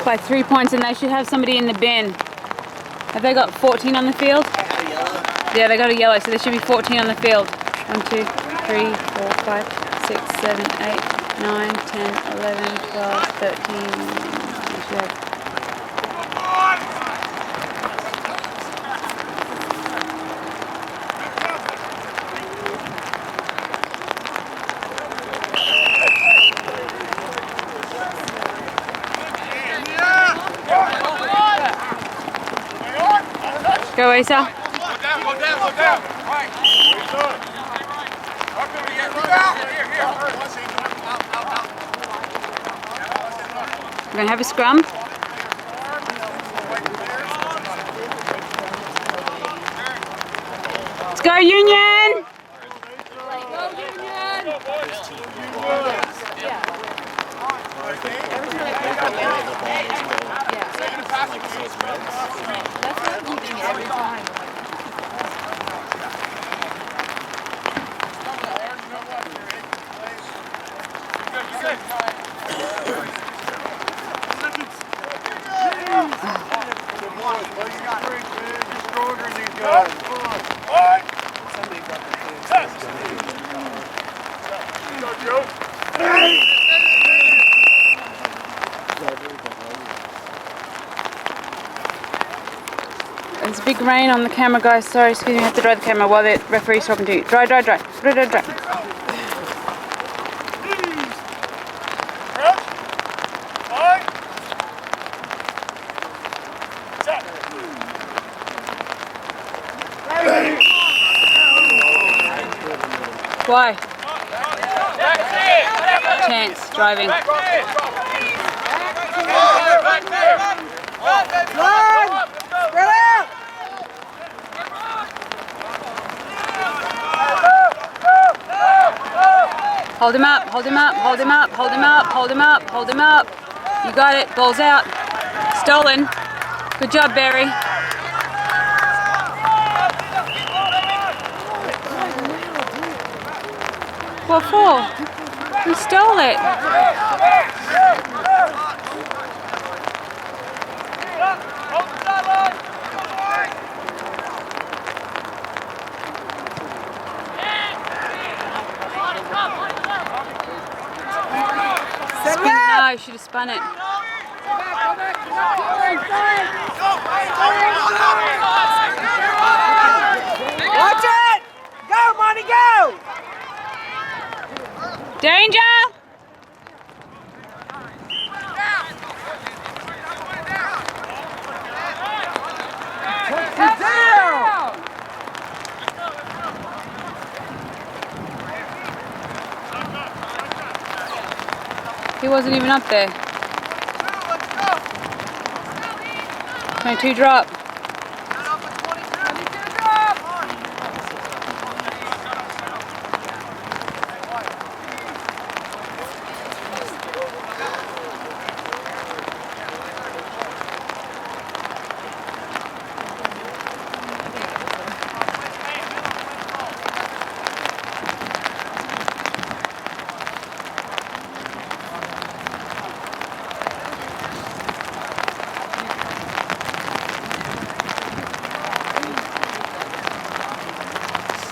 by 3 points, and they should have somebody in the bin. Have they got 14 on the field? Yeah, they got a yellow, so there should be 14 on the field. 1, 2, 3, 4, 5, 6, 7, 8, 9, 10, 11, 12, 13. Go, Asa. Go down, go down, go down. Right. We're going to have a scrum. Let's go, Union! There's a big rain on the camera, guys. Sorry, excuse me, I have to dry the camera while the referee's talking to you. Dry, dry, dry. Dry, dry, dry. Why? Chance, driving. Hold him up, hold him up, hold him up, hold him up, hold him up, hold him up. You got it, ball's out. Stolen. Good job, Barry. What for? We stole it. No, I should have spun it. Watch it! Go, Monty, go! Danger! He wasn't even up there. 22 drop.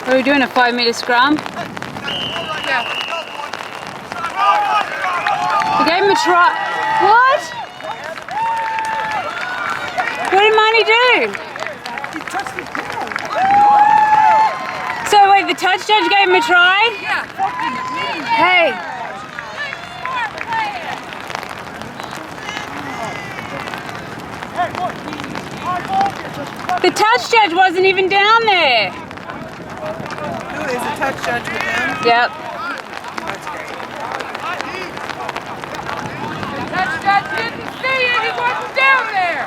Are we doing a 5-meter scrum? Yeah. We gave him a try. What? What did Monty do? He touched his tail. So wait, the touch judge gave him a try? Yeah. Hey. The touch judge wasn't even down there. Who is a touch judge with them? Yep. That's great. Touch judge didn't see it. He wasn't down there.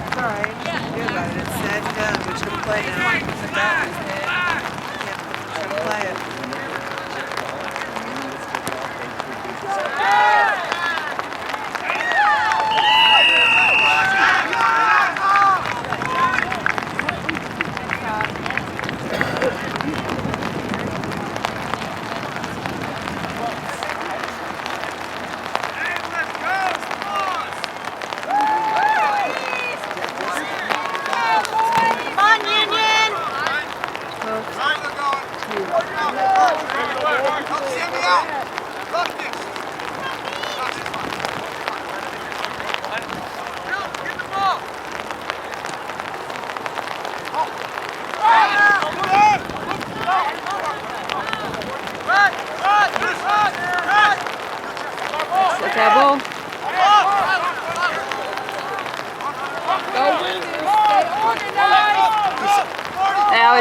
It's alright. Good about it. It's said and done. We should play now. Yeah, should play it.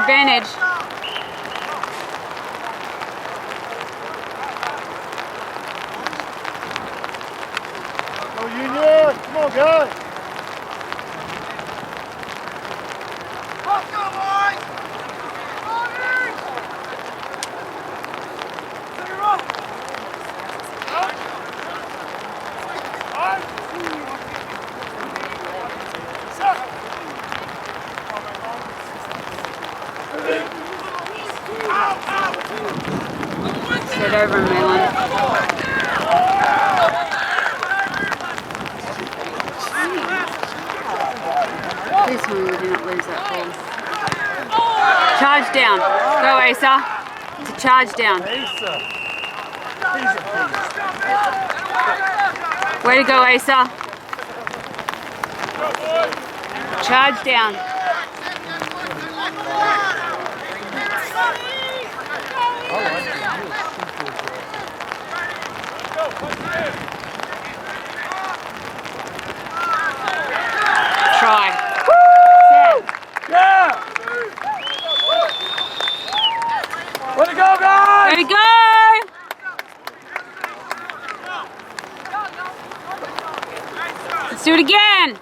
advantage. Go Union! Come on, guys! Sit over, Milan. Please tell me we do not lose that ball. Charge down. Go, Asa. It's a charge down. Way to go, Asa. Charge down. Try. Yeah! Way to go, guys! Way to go! Let's do it again.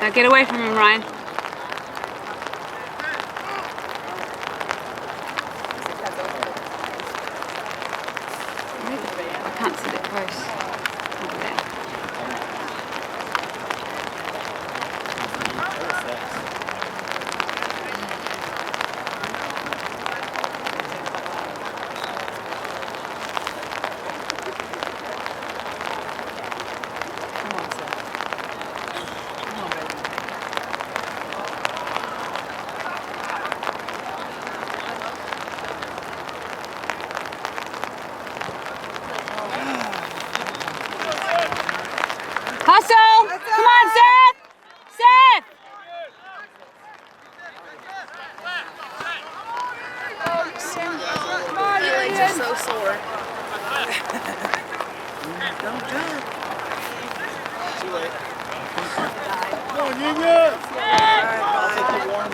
Now get away from him, Ryan. I can't see the post. Over there. Hustle! Come on, Seth! Seth! My legs are so sore. Don't do it. Too late. Come on, Union! Alright, Take the warm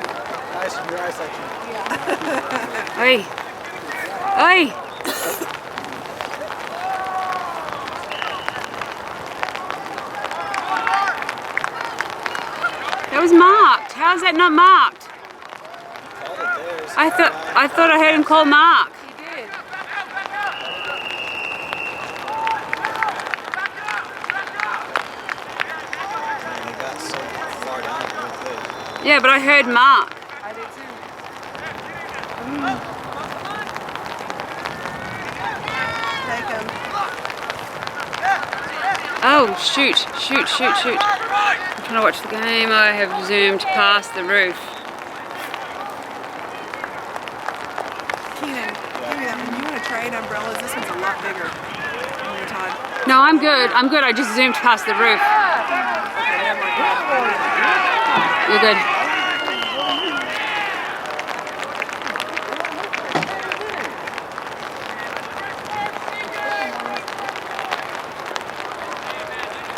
ice from your eye section. Oi! Oi! That was marked. How is that not marked? I thought I heard him call mark. He did. They got so far down real quick. Yeah, but I heard mark. I did too. Take him. Oh, shoot. I'm trying to watch the game. I have zoomed past the roof. Keenan, give me that one. You want to trade umbrellas? This one's a lot bigger. Than your Todd. No, I'm good. I just zoomed past the roof. You're good.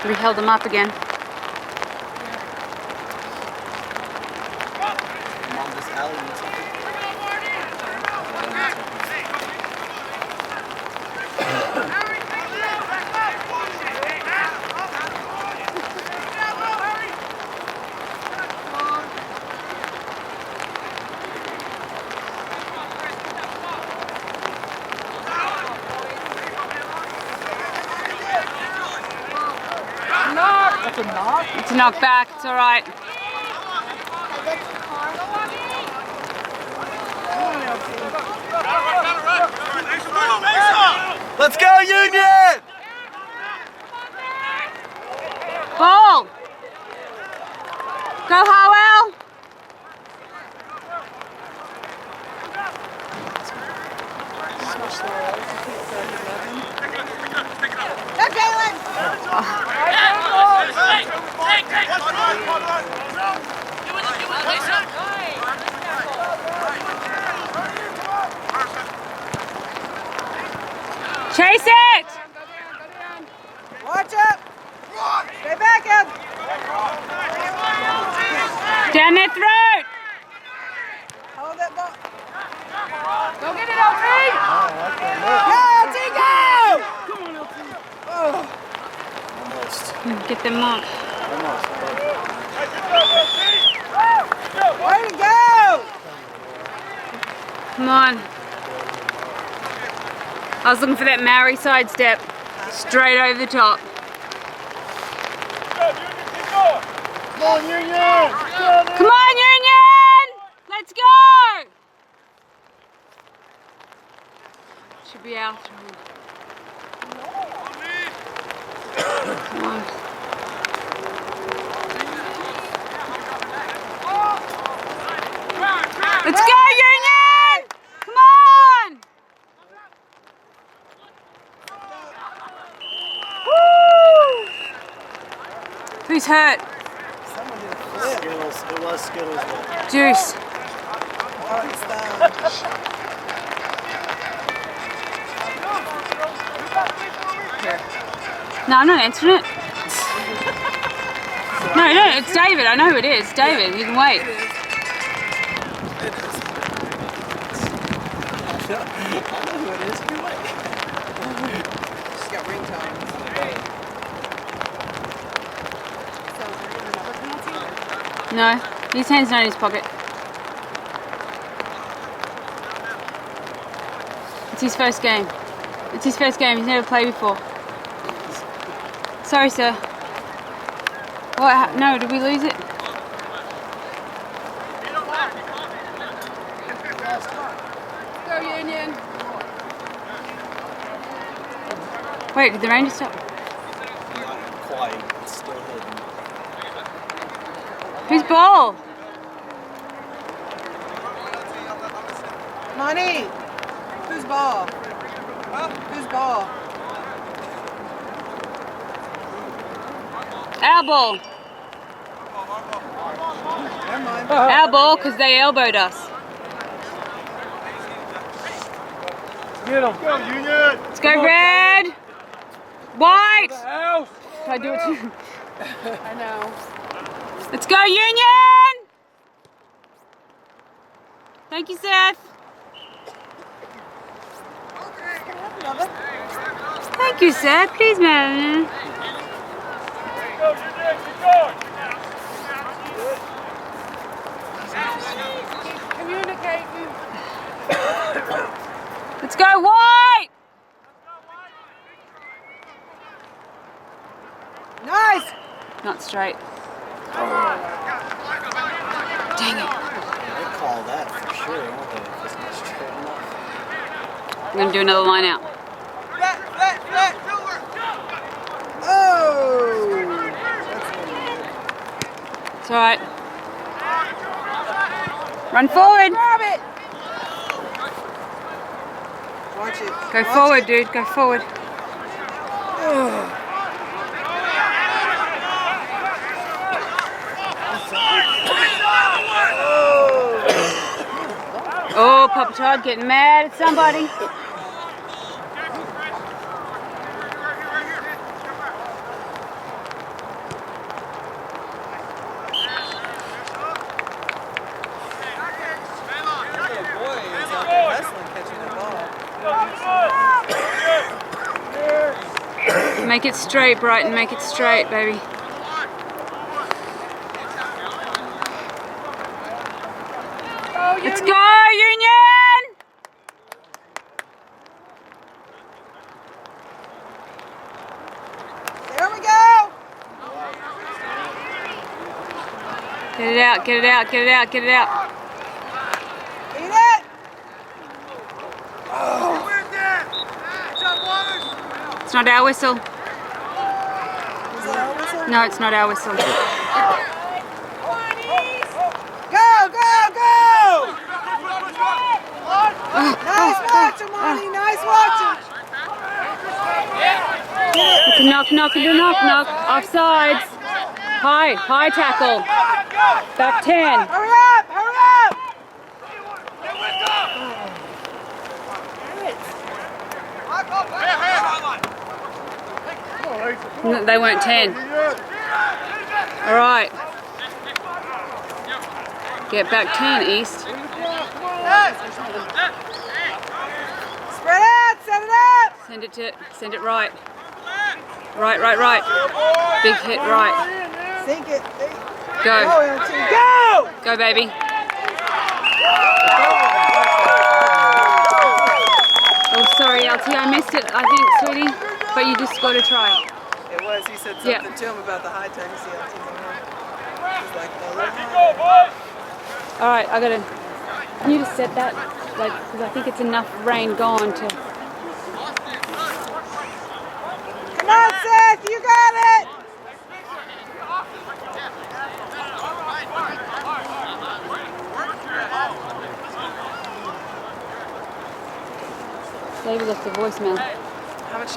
We held them up again. Mom, this alley looks like That's a knock? It's a knock back. It's all right. Let's go, Union! Ball. Go, Howell. Go, Jalen! Chase it. Watch up! Stay back, Ed! Down their throat! Hold that ball. Go get it, LT! Go, LT, go! Almost. Get them mark. Almost. Way to go! Come on. I was looking for that Maori sidestep. Straight over the top. Come on, Union! Come on, Union! Let's go! Should be out. Come on. Let's go, Union! Come on! Woo! Who's hurt? Someone did a flip. Skittles. It was Skittles. But Juice. Oh, it's down. No, I'm not answering it. No, it's David. I know who it is. David, you can wait. It is. I know who it is. You're like. She's got ringtones. No, his hand's not in his pocket. It's his first game. It's his first game. He's never played before. Sorry, sir. What? No, did we lose it? Go, Union! Wait, did the Rangers stop? Not quite. It's still hidden. Whose ball? Money! Whose ball? Whose ball? Our ball. Never mind. Our ball because they elbowed us. Get him. Go, Union! Let's go, red. White. House! I do it too. I know. Let's go, Union! Thank you, Seth. Thank you, Seth. Please, man. Go, Union! Keep going! Communicating. Let's go, White! Nice! Not straight. Dang it. They call that for sure, won't they? If it's not straight enough. I'm going to do another line out. Flat, flat, flat! Oh! It's all right. Run forward. Grab it! Watch it. Go Watch forward, it. dude. Go forward. Oh, Papa Todd getting mad at somebody. Wrestling catching the ball. Make it straight, Brighton. Make it straight, baby. Let's go, Union! There we go! Get it out, get it out, get it out, get it out. Eat it! It's not our whistle. Is that our whistle? No, it's not our whistle. Go, go, go! Nice watching, Monty. Nice watching. It's a knock, knock, and a knock, knock. Offsides. High tackle. Back 10. Hurry up! Hurry up! Oh, there They weren't 10. Alright. Get back 10, East. Spread out, set it up. Send it right. Right. Big hit right. Sink it. Go. Go, LT. Go! Go, baby. Oh, sorry, LT, I missed it, I think, sweetie. But you just got to try. It was, he said something Yeah. to him about the high time. He's like, Alright, I gotta. Can you just set that? Like, because I think it's enough rain gone to. come on, Seth, you got it! David left a voicemail. How much?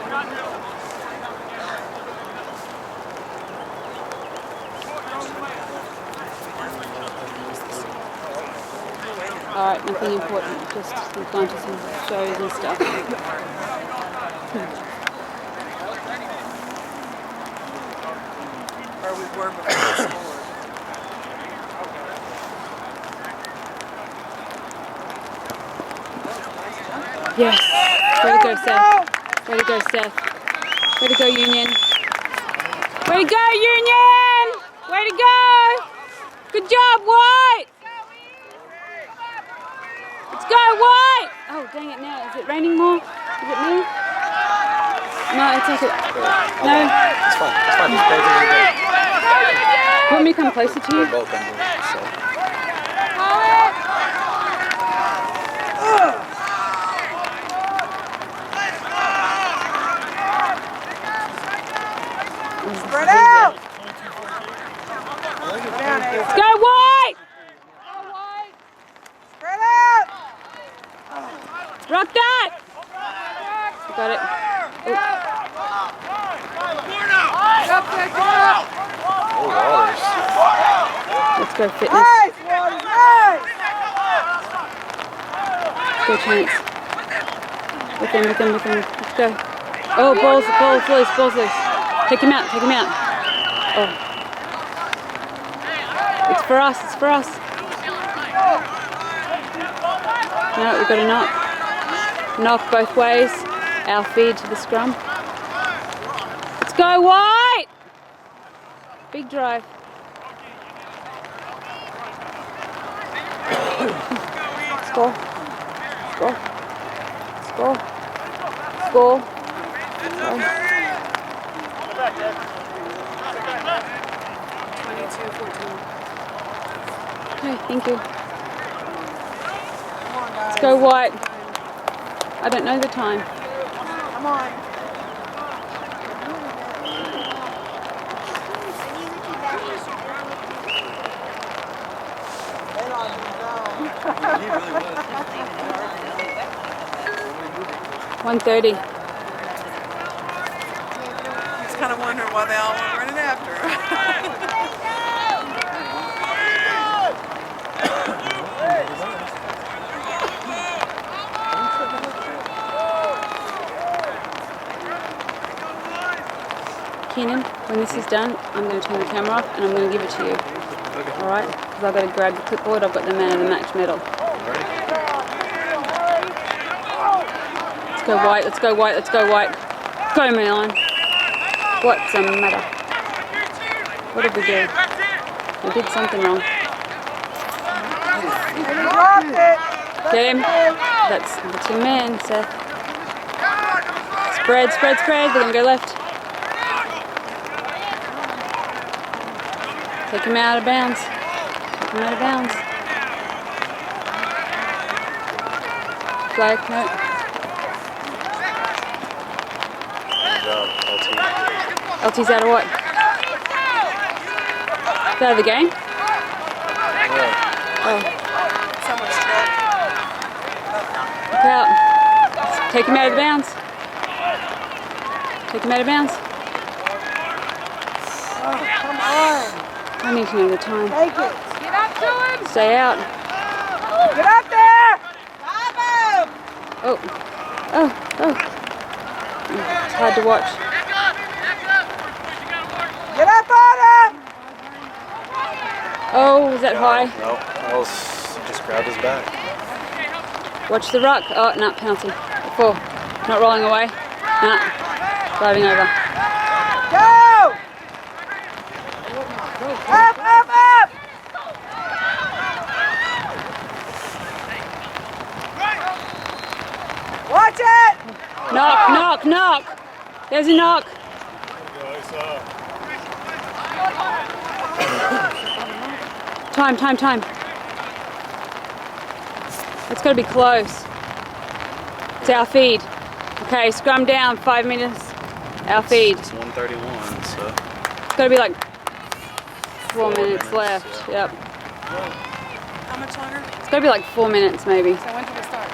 Alright, nothing important. Just we've gone to some shows and stuff. Or we were before the score. Yes. Way to go, Seth. Way to go, Seth. Way to go, Union. Way to go, Union! Way to go! Good job, White! Let's go, White! Oh, dang it now. Is it raining more? Is it me? No, it's okay. No. It's fine. It's fine. Just both of you go. You want me to come closer to you? We're both under it, so. Spread out! Go, White! Spread out! Rock that! Got it. Oh, Waters. Let's go, fitness. Nice, Waters, nice! Go, Chance. With him. Let's go. Oh, balls loose. Take him out. Oh. It's for us. No, we've got to knock. Knock both ways. Our feed to the scrum. Let's go, White! Big drive. Score. 22-14. Okay, thank you. Let's go, White. I don't know the time. Come on. He really was. 1:30. He's kind of wondering why they all were running after her. Keenan, when this is done, I'm going to turn the camera off and I'm going to give it to you. Okay. Alright? Because I've got to grab the clipboard, I've got the man of the match medal. Let's go, White. Go, Milan. What's the matter? What did we do? We did something wrong. Dropped it. Get him. That's your man, Seth. Spread. They're going to go left. Take him out of bounds. Flag, no. Good job, LT. LT's out of what? Is out of the game? Yeah. Oh, Someone's truck. look out. Take him out of the bounds. Oh, come on. I need to know the time. Take it. Get up to him! Stay out. Get up there. Bravo. Oh. It's hard to watch. Was that high? No, that was just grabbed his back. Watch the ruck. Oh, no, penalty. 4. Not rolling away. Nah. Driving over. Go! Up, up, up! Watch it! Knock, knock, knock. There's a knock. Time, time, time. It's got to be close. It's our feed. Okay, scrum down, 5 minutes. Our feed. It's 1:31, so. It's got to be like 4 minutes left. yeah. Yep. How much longer? It's got to be like 4 minutes maybe. So when did we start?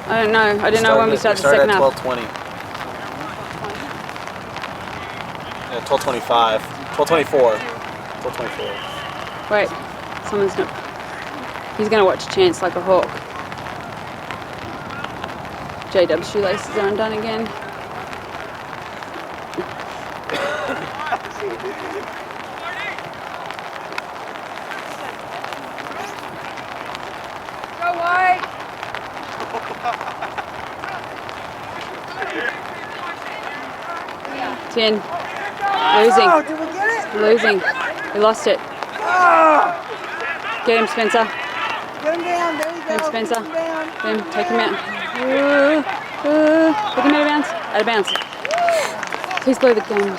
I don't know. I didn't know when we started the second at half. 12:20. Yeah, 12:25. 12:24. 12:24. Wait, someone's gonna. He's gonna watch Chance like a hawk. JW's shoelaces are undone again. Go White! 10. Losing. Oh, did we get it? Losing. We lost it. Oh, Get him, Spencer. get him down. There you go. Get him, Spencer. Get him down. Get him. Take him out. Take him out of bounds. Out of bounds. Please blow the game.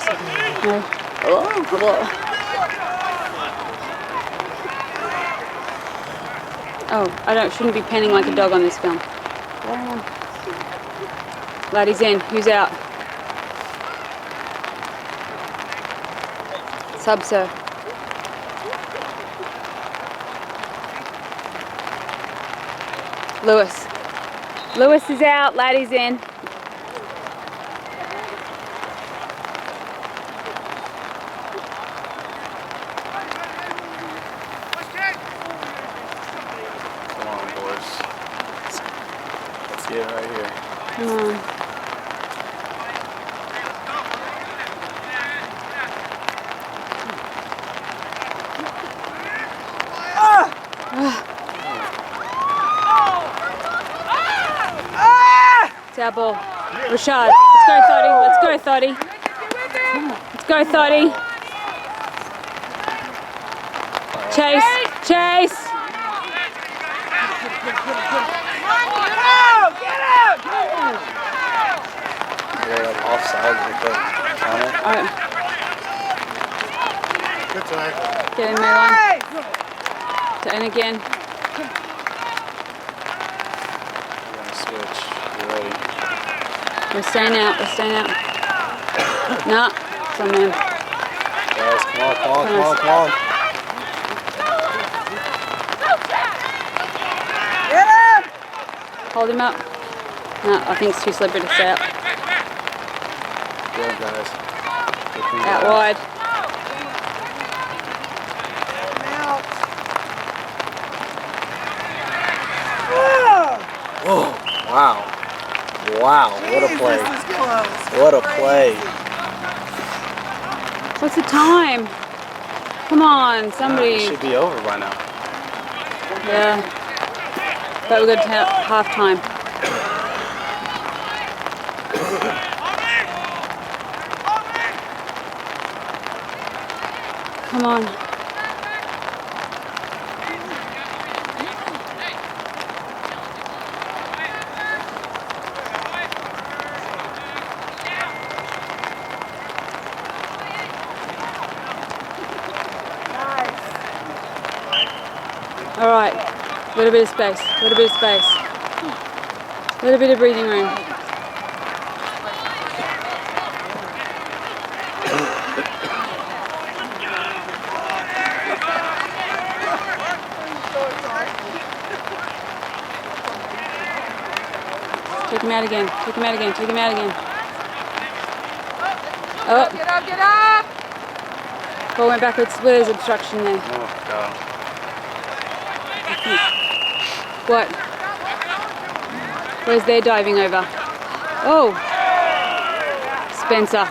No. Oh, I shouldn't be panning like a dog on this film. Laddie's in. Who's out? Sub, sir. Lewis. Lewis is out. Laddie's in. Come on, boys. Let's see it right here. Come on. It's our ball. Rashad. Let's go, Thotty. Let's go, Thotty. Let's go, Thotty. Chase. Chase. Yeah, like offside. They put on it. All right. Good tackle. Get in Mayline. To in again. We're gonna switch. You ready? We're staying out. We're staying out. Nah. It's on man. Guys, come on, come on, come on, come on. Get him! Hold him up. Nah, I think it's too slippery to stay out. Good, guys. Good thing Out guys. wide. Out. Oh, Oh, wow. Wow, what a geez, play. This is close. What a play. What's the time? Come on, It somebody. should be over by now. Yeah. But we're good to half time. Come on. All right. A little bit of space. A little bit of space. A little bit of breathing room. Take him out again. Take him out again. Take him out again. Oh, Get up, get up! ball went backwards. Well, there's obstruction there. Oh, God. What? Where's their diving over? Oh! Spencer.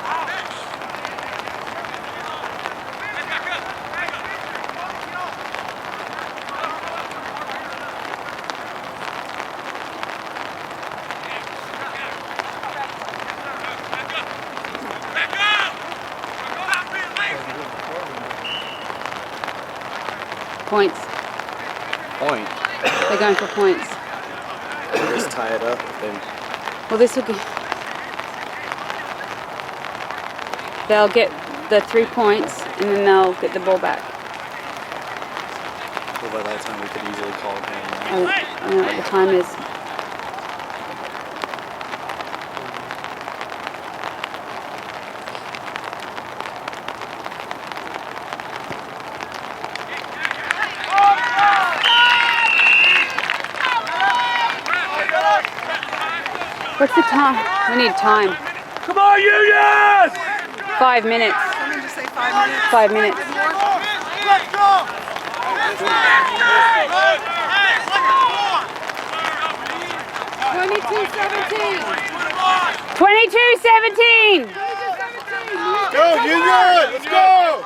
Points. Point. They're going for points. Just tie it up. Then Well, this will go. They'll get the 3 points and then they'll get the ball back. well, by that time we could easily call a game. I don't know what the time is. What's the time? We need time. Come on, Union! 5 minutes. Someone just say 5 minutes. 5 minutes. Let's go! 22-17. 22-17. Go, Union! Let's go!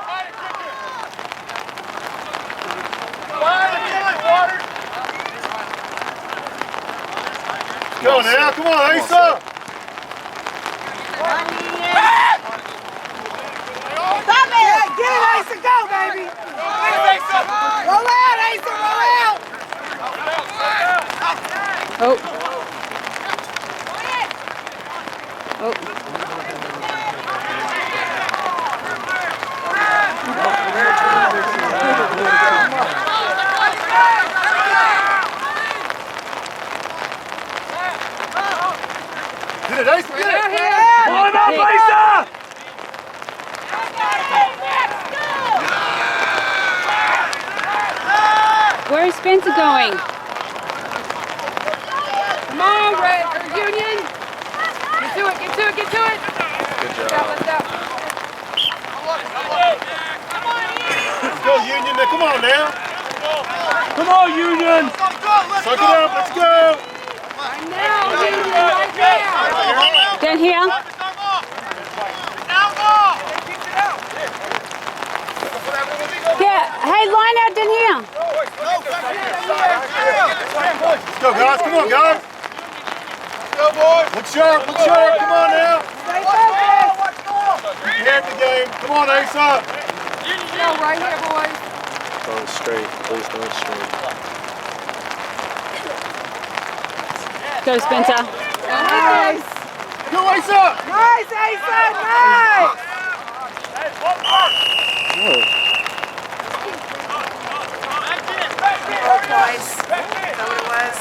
Go now, come on, Asa! Stop it! Get it, Asa, go, baby! Roll out, Asa, roll out! Oh. Oh. Get it, Asa, get it! Yeah. Line up, Asa! Where is Spencer going? Come on, Red or Union. Get to it, get to it, get to it. Good Let's job. go. Let's go, Union, now, come on now! Come on, Union! Suck it up, let's go! Right now, Union, right now. Down here. Yeah. Hey, line out down here. Let's go, guys, come on, guys! Go, boys! Look sharp, come on now! Stay focused. You can the game, come on, Asa! Go right here, boys. Throw it straight. Please throw it straight. Go, Spencer. Nice. Go, Asa! Nice, Asa, nice. Oh, twice. Is that what it was?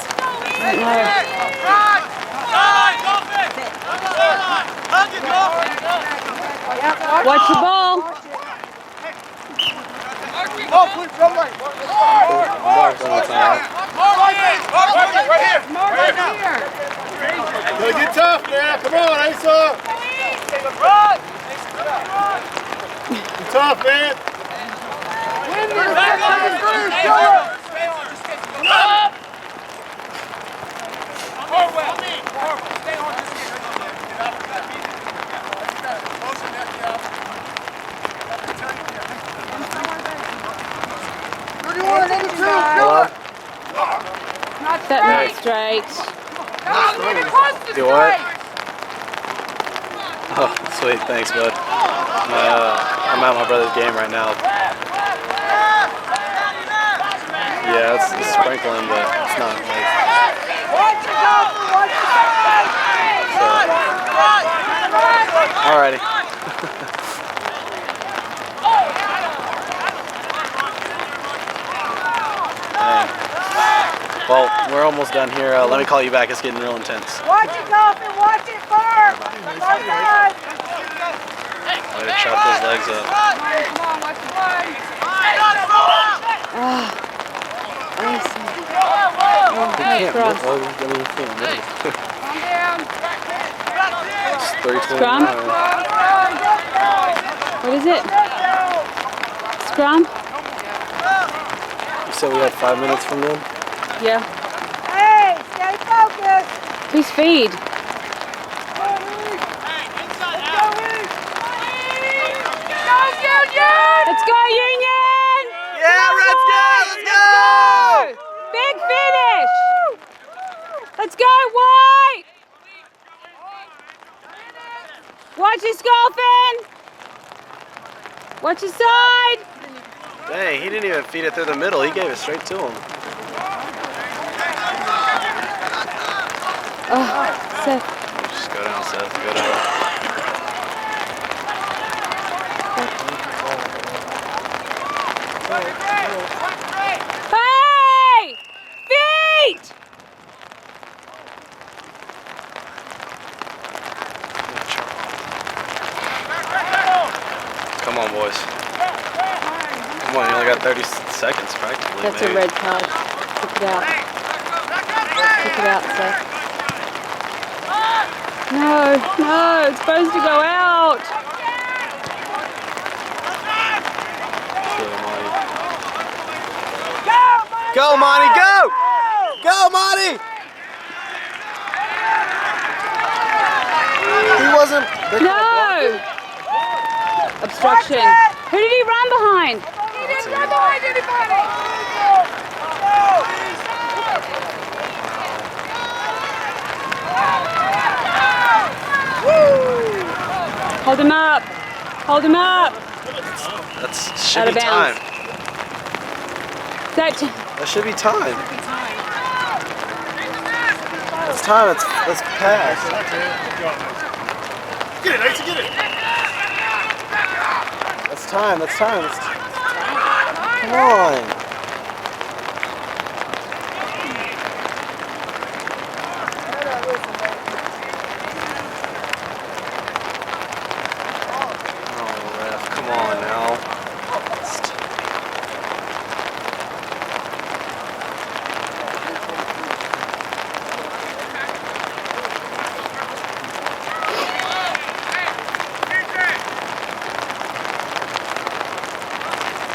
Watch the ball. Oh, please, run right! Mark one more time. Right here. Gotta get tough now, come on, Asa! Get tough, man! Win this. Hello? That not straight. Come on, get it close to Do what? straight. Oh, sweet. Thanks, bud. I'm at my brother's game right now. Yeah, it's sprinkling, but it's not like. Watch it, Golfer, watch it. Alrighty. Dang. Well, we're almost done here. Let me call you back. It's getting real intense. Watch it, Golfer, watch it, Burr. Right side. Way to chop those legs up. Come on, watch the play. Scrum. Calm down. Scrum? What is it? Scrum? You said we had 5 minutes from them? Yeah. Hey, stay focused. Please feed. Go, Union! Let's go, Union! Yeah, Reds go! Let's go! Big finish! Let's go, White! Watch your golfing! Watch your side! Dang, he didn't even feed it through the middle. He gave it straight to him. Oh, Seth. Just go down, Seth. Go down. Hey! Feet! Come on, boys. Come on, you only got 30 seconds practically. That's maybe. a red card. Kick it out. Kick it out, Seth. No, no, it's supposed to go out. Go, Monty, go! Go, Monty! He wasn't... No! Obstruction. Who did he run behind? He didn't run behind anybody! Hold him up. Hold him up. That should Out be of bounds. time. That That should be time. It's time. It's past. Get it, Ace, get it. That's time. That's time. Come on. Oh, ref. Come on now.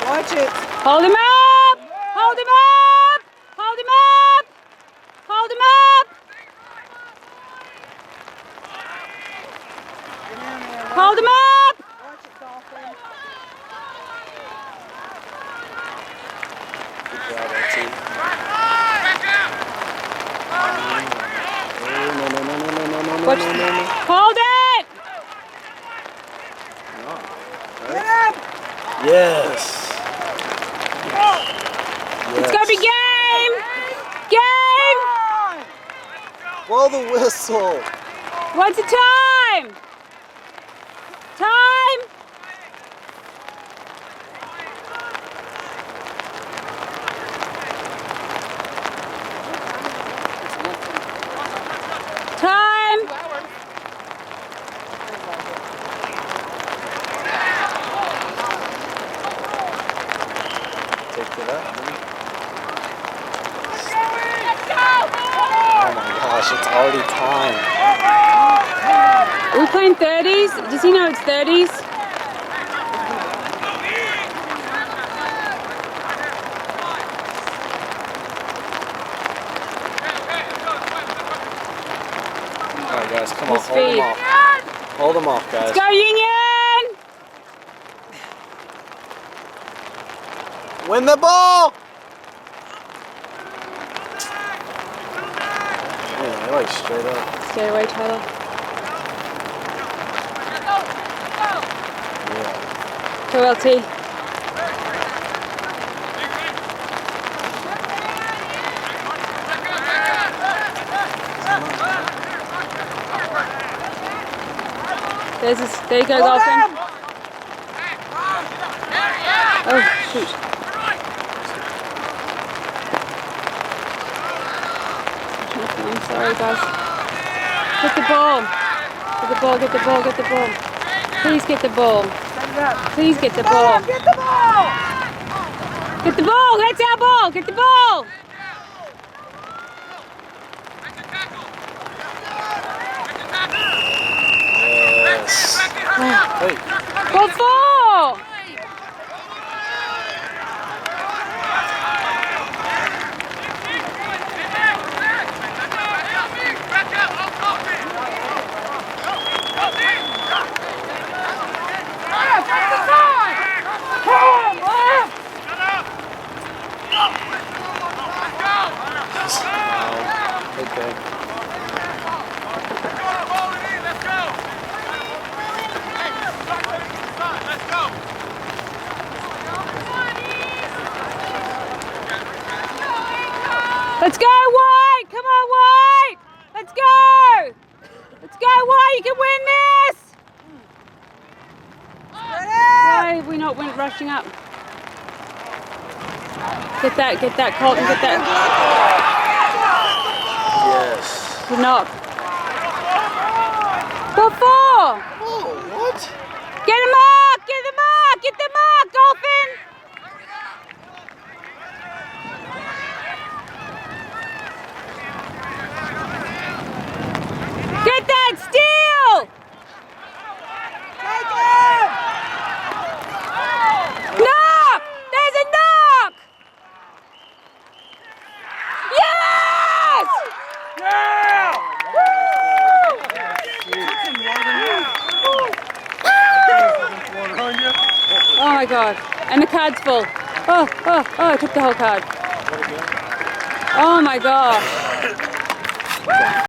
Watch it. Hold him up! Hold him up! Hold him up! Hold him up! Hold him up! Watch it, Dolphin. Good job, LT. Watch. Hold it! Yes. It's gonna be game! Game! Blow the whistle. What's the time? Time? Time? Take it up. Oh my gosh, it's already time. Are we playing 30s? Does he know it's 30s? Alright guys, come on, His hold them feet. off. Hold them off, guys. Let's go, Union! Win the ball! Yeah, like straight up. Stay away, Tyler. Yeah. Go, LT. There you go, Dolphin. Oh, shoot. I'm sorry, guys. Get the ball. Get the ball, get the ball, get the ball. Please get the ball. Please get the ball. Get the ball! Get the ball! That's our ball! Get the ball! Yes. Hey. What for? Okay. Let's go. have we not went rushing up? Get that, Colton, get that. Yes. Good knock. Go 4! Oh, what? Get the mark! Get the mark! Get the mark, Dolphin! Get that steal! Knock! There's a knock! Yes! Oh my god. And the card's full. Oh, I took the whole card. Oh my gosh.